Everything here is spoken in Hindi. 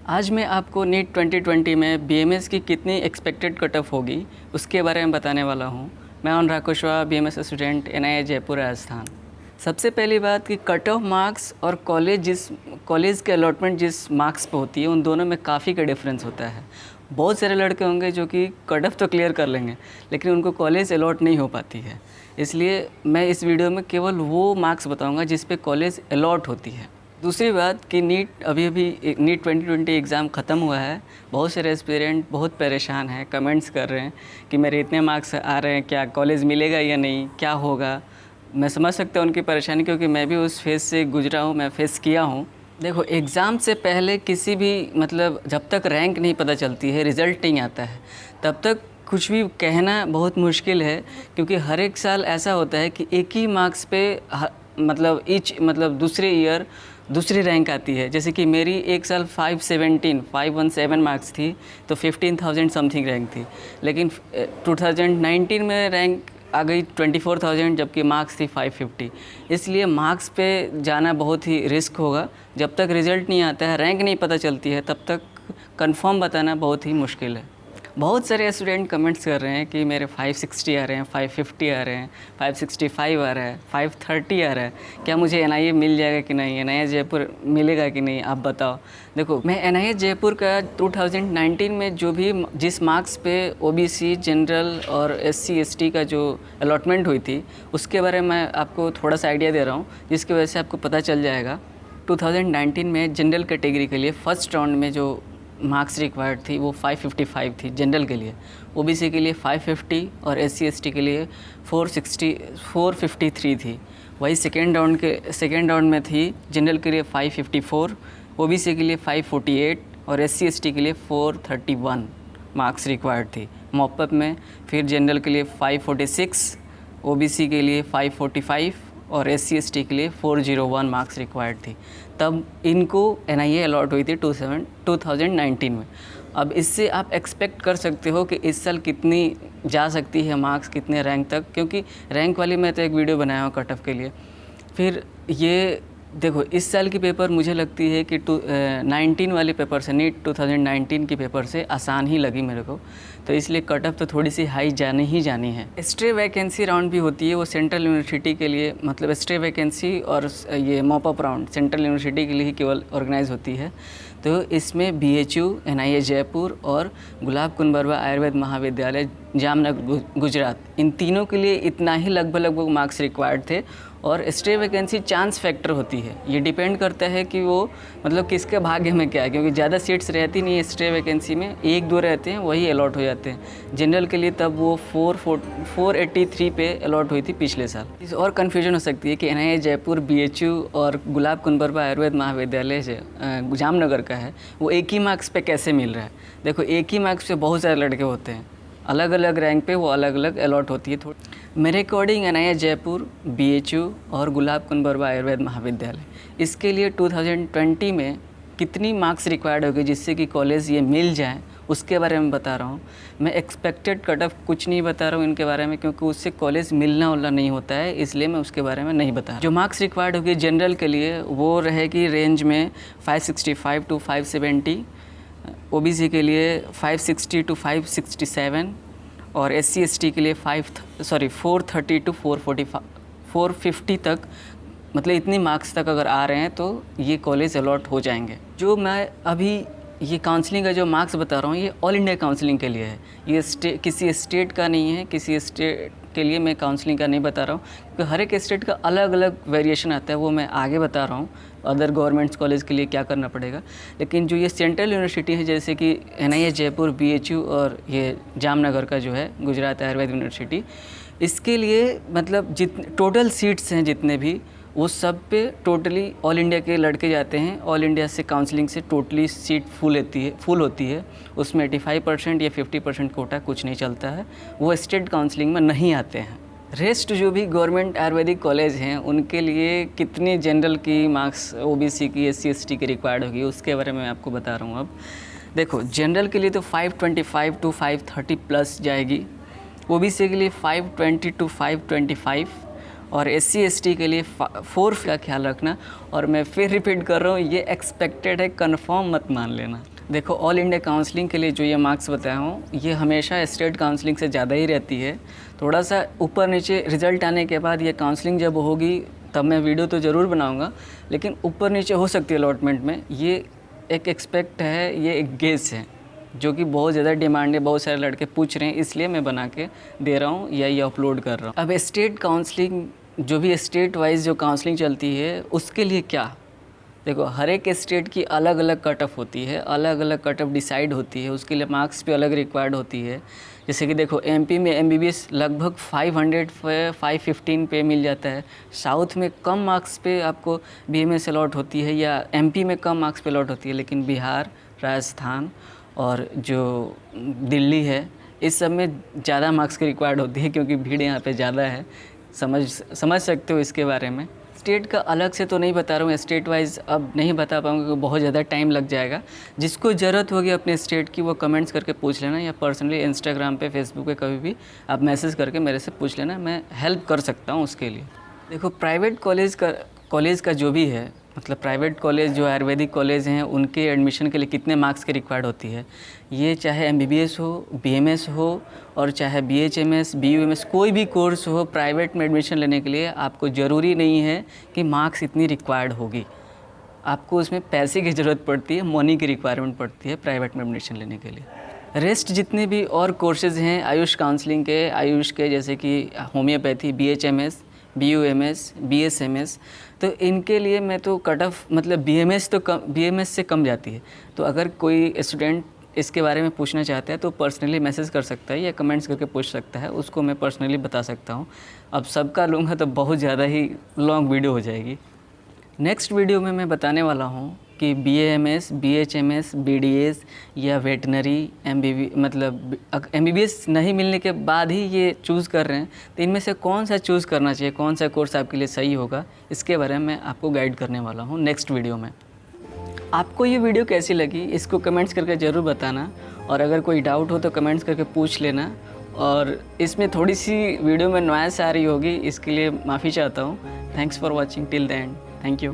आज मैं आपको नीट 2020 में बीएमएस की कितनी एक्सपेक्टेड कट ऑफ होगी उसके बारे में बताने वाला हूँ। मैं Anurag Kushwaha, BMS student, NIA Jaipur Rajasthan. सबसे पहली बात कि कट ऑफ मार्क्स और कॉलेज के अलॉटमेंट जिस मार्क्स पे होती है उन दोनों में काफ़ी का डिफरेंस होता है। बहुत सारे लड़के होंगे जो कि कट ऑफ तो क्लियर कर लेंगे लेकिन उनको कॉलेज अलॉट नहीं हो पाती है। इसलिए मैं इस वीडियो में केवल वो मार्क्स बताऊँगा जिस पे कॉलेज अलॉट होती है। दूसरी बात कि नीट अभी नीट 2020 एग्ज़ाम ख़त्म हुआ है। बहुत सारे एस्पिरेंट बहुत परेशान हैं, कमेंट्स कर रहे हैं कि मेरे इतने मार्क्स आ रहे हैं, क्या कॉलेज मिलेगा या नहीं, क्या होगा। मैं समझ सकता हूँ उनकी परेशानी क्योंकि मैं भी उस फेज़ से गुजरा हूँ, मैं फेस किया हूँ। देखो, एग्ज़ाम से पहले किसी भी जब तक रैंक नहीं पता चलती है, रिज़ल्ट नहीं आता है, तब तक कुछ भी कहना बहुत मुश्किल है। क्योंकि हर एक साल ऐसा होता है कि एक ही मार्क्स पे दूसरे ईयर दूसरी रैंक आती है। जैसे कि मेरी एक साल 517 मार्क्स थी तो 15,000 समथिंग रैंक थी, लेकिन 2019 में रैंक आ गई 24,000 जबकि मार्क्स थी 550। इसलिए मार्क्स पे जाना बहुत ही रिस्क होगा। जब तक रिज़ल्ट नहीं आता है, रैंक नहीं पता चलती है, तब तक कंफर्म बताना बहुत ही मुश्किल है। बहुत सारे स्टूडेंट कमेंट्स कर रहे हैं कि मेरे 560 आ रहे हैं, 550 आ रहे हैं, 565 आ रहा है, 530 आ रहा है, क्या मुझे एनआईए मिल जाएगा कि नहीं, एनआईए जयपुर मिलेगा कि नहीं, आप बताओ। देखो, मैं एनआईए जयपुर का 2019 में जिस मार्क्स पे ओबीसी, जनरल और एससी एसटी का जो अलॉटमेंट हुई थी उसके बारे में आपको थोड़ा सा आइडिया दे रहा हूँ, जिसकी वजह से आपको पता चल जाएगा। 2019 में जनरल कैटेगरी के लिए फर्स्ट राउंड में जो मार्क्स रिक्वायर्ड थी वो 555 थी जनरल के लिए, ओबीसी के लिए 550 और एससी एसटी के लिए 453 थी। वही सेकेंड राउंड में थी जनरल के लिए 554, ओबीसी के लिए 548 और एससी एसटी के लिए 431 मार्क्स रिक्वायर्ड थी मॉपअप में। फिर जनरल के लिए 546, ओबीसी के लिए 545 और एससी एसटी के लिए 401 मार्क्स रिक्वायर्ड थी। तब इनको एनआईए अलॉट हुई थी 2019 में। अब इससे आप एक्सपेक्ट कर सकते हो कि इस साल कितनी जा सकती है मार्क्स, कितने रैंक तक, क्योंकि रैंक वाली मैं तो एक वीडियो बनाया हूँ कट ऑफ के लिए। फिर ये देखो, इस साल की पेपर मुझे लगती है कि 19 वाले पेपर से, नीट 2019 की पेपर से आसान ही लगी मेरे को, तो इसलिए कट ऑफ तो थोड़ी सी हाई जानी ही जानी है। स्टे वैकेंसी राउंड भी होती है, वो सेंट्रल यूनिवर्सिटी के लिए, मतलब स्टे वैकेंसी और ये मॉपअप राउंड सेंट्रल यूनिवर्सिटी के लिए ही केवल ऑर्गेनाइज होती है। तो इसमें बीएचयू, एनआईए जयपुर और गुलाब कुंबरवा आयुर्वेद महाविद्यालय जामनगर गुजरात, इन तीनों के लिए इतना ही लगभग मार्क्स रिक्वायर्ड थे। और स्टे वैकेंसी चांस फैक्टर होती है, ये डिपेंड करता है कि वो किसके भाग्य में क्या है, क्योंकि ज़्यादा सीट्स रहती नहीं है स्टे वैकेंसी में, 1-2 रहते हैं, वही अलॉट हो जाते हैं। जनरल के लिए तब वो 483 पे अलॉट हुई थी पिछले साल। और कन्फ्यूजन हो सकती है कि एनआईए जयपुर, बीएचयू और गुलाब कुंबरवा आयुर्वेद महाविद्यालय से जामनगर का है, वो एक ही मार्क्स पे कैसे मिल रहा है। देखो, एक ही मार्क्स पे बहुत सारे लड़के होते हैं, अलग अलग रैंक पे वो अलग अलग अलॉट होती है। मेरे अकॉर्डिंग एनआईए जयपुर, बीएचयू और गुलाब कुंबरवा आयुर्वेद महाविद्यालय, इसके लिए 2020 में कितनी मार्क्स रिक्वायर्ड होगी जिससे कि कॉलेज ये मिल जाए, उसके बारे में बता रहा हूँ। मैं एक्सपेक्टेड कट ऑफ कुछ नहीं बता रहा हूँ इनके बारे में, क्योंकि उससे कॉलेज मिलना उलना नहीं होता है, इसलिए मैं उसके बारे में नहीं बता रहा। जो मार्क्स रिक्वायर्ड होगी जनरल के लिए वो रहेगी रेंज में 565 टू 570, ओबीसी के लिए 560 टू 567 और एससी एसटी के लिए 430 टू 450 तक, मतलब इतनी मार्क्स तक अगर आ रहे हैं तो ये कॉलेज अलॉट हो जाएंगे। जो मैं अभी ये काउंसलिंग का जो मार्क्स बता रहा हूँ ये ऑल इंडिया काउंसलिंग के लिए है, ये किसी स्टेट का नहीं है। किसी स्टेट के लिए मैं काउंसलिंग का नहीं बता रहा हूँ क्योंकि हर एक स्टेट का अलग अलग वेरिएशन आता है, वो मैं आगे बता रहा हूँ अदर गवर्नमेंट्स कॉलेज के लिए क्या करना पड़ेगा। लेकिन जो ये सेंट्रल यूनिवर्सिटी है, जैसे कि एनआईए जयपुर, बीएचयू और ये जामनगर का जो है गुजरात आयुर्वेद यूनिवर्सिटी, इसके लिए टोटल सीट्स हैं जितने भी, वो सब पे टोटली ऑल इंडिया के लड़के जाते हैं। ऑल इंडिया से काउंसलिंग से टोटली सीट फुल होती है। उसमें 85% या 50% कोटा कुछ नहीं चलता है, वो स्टेट काउंसलिंग में नहीं आते हैं। रेस्ट जो भी गवर्नमेंट आयुर्वेदिक कॉलेज हैं उनके लिए कितनी जनरल की मार्क्स, ओबीसी की, एससी एसटी की रिक्वायर्ड होगी, उसके बारे में मैं आपको बता रहा हूँ। अब देखो, जनरल के लिए तो 525 टू 530 प्लस जाएगी, ओबीसी के लिए 520 टू 525 और SC ST के लिए 4 का ख्याल रखना। और मैं फिर रिपीट कर रहा हूँ, ये एक्सपेक्टेड है, कंफर्म मत मान लेना। देखो, ऑल इंडिया काउंसलिंग के लिए जो ये मार्क्स बताया हूँ, ये हमेशा स्टेट काउंसलिंग से ज़्यादा ही रहती है। थोड़ा सा ऊपर नीचे रिज़ल्ट आने के बाद ये काउंसलिंग जब होगी तब मैं वीडियो तो ज़रूर बनाऊँगा, लेकिन ऊपर नीचे हो सकती है अलॉटमेंट में। ये एक एक्सपेक्ट है, ये एक गेस है, जो कि बहुत ज़्यादा डिमांड है, बहुत सारे लड़के पूछ रहे हैं, इसलिए मैं बना के दे रहा हूँ या ये अपलोड कर रहा हूँ। अब स्टेट काउंसलिंग, जो भी स्टेट वाइज जो काउंसलिंग चलती है, उसके लिए क्या, देखो हर एक स्टेट की अलग अलग कट ऑफ होती है, अलग अलग कट ऑफ डिसाइड होती है, उसके लिए मार्क्स भी अलग रिक्वायर्ड होती है। जैसे कि देखो, एमपी में एमबीबीएस लगभग 500 पे 515 पे मिल जाता है। साउथ में कम मार्क्स पे आपको बीएमएस अलॉट होती है, या एमपी में कम मार्क्स पे अलॉट होती है, लेकिन बिहार, राजस्थान और जो दिल्ली है, इस सब में ज़्यादा मार्क्स की रिक्वायर्ड होती है, क्योंकि भीड़ यहाँ पे ज़्यादा है। समझ सकते हो इसके बारे में। स्टेट का अलग से तो नहीं बता रहा हूँ, स्टेट वाइज अब नहीं बता पाऊँगा क्योंकि बहुत ज़्यादा टाइम लग जाएगा। जिसको ज़रूरत होगी अपने स्टेट की, वो कमेंट्स करके पूछ लेना, या पर्सनली इंस्टाग्राम पे, फेसबुक पे कभी भी आप मैसेज करके मेरे से पूछ लेना, मैं हेल्प कर सकता हूँ उसके लिए। देखो, प्राइवेट कॉलेज का जो भी है, मतलब प्राइवेट कॉलेज जो आयुर्वेदिक कॉलेज हैं, उनके एडमिशन के लिए कितने मार्क्स की रिक्वायर्ड होती है, ये चाहे एमबीबीएस हो, बीएमएस हो, और चाहे बीएचएमएस, बीयूएमएस, कोई भी कोर्स हो, प्राइवेट में एडमिशन लेने के लिए आपको ज़रूरी नहीं है कि मार्क्स इतनी रिक्वायर्ड होगी। आपको उसमें पैसे की ज़रूरत पड़ती है, मनी की रिक्वायरमेंट पड़ती है प्राइवेट में एडमिशन लेने के लिए। रेस्ट जितने भी और कोर्सेज़ हैं आयुष काउंसलिंग के, आयुष के, जैसे कि होम्योपैथी, बीएचएमएस, बीयूएमएस, बीएसएमएस, तो इनके लिए मैं तो कट ऑफ, मतलब बीएमएस से कम जाती है। तो अगर कोई स्टूडेंट इसके बारे में पूछना चाहता है तो पर्सनली मैसेज कर सकता है या कमेंट्स करके पूछ सकता है, उसको मैं पर्सनली बता सकता हूँ। अब सबका लूँगा तो बहुत ज़्यादा ही लॉन्ग वीडियो हो जाएगी। नेक्स्ट वीडियो में मैं बताने वाला हूँ कि बीएएमएस, बीएचएमएस, बीडीएस या वेटनरी, मतलब एमबीबीएस नहीं मिलने के बाद ही ये चूज़ कर रहे हैं, तो इनमें से कौन सा चूज़ करना चाहिए, कौन सा कोर्स आपके लिए सही होगा, इसके बारे में मैं आपको गाइड करने वाला हूँ नेक्स्ट वीडियो में। आपको ये वीडियो कैसी लगी, इसको कमेंट्स करके ज़रूर बताना, और अगर कोई डाउट हो तो कमेंट्स करके पूछ लेना। और इसमें थोड़ी सी वीडियो में नॉइस आ रही होगी, इसके लिए माफ़ी चाहता हूँ। Thanks for watching till the end. Thank you.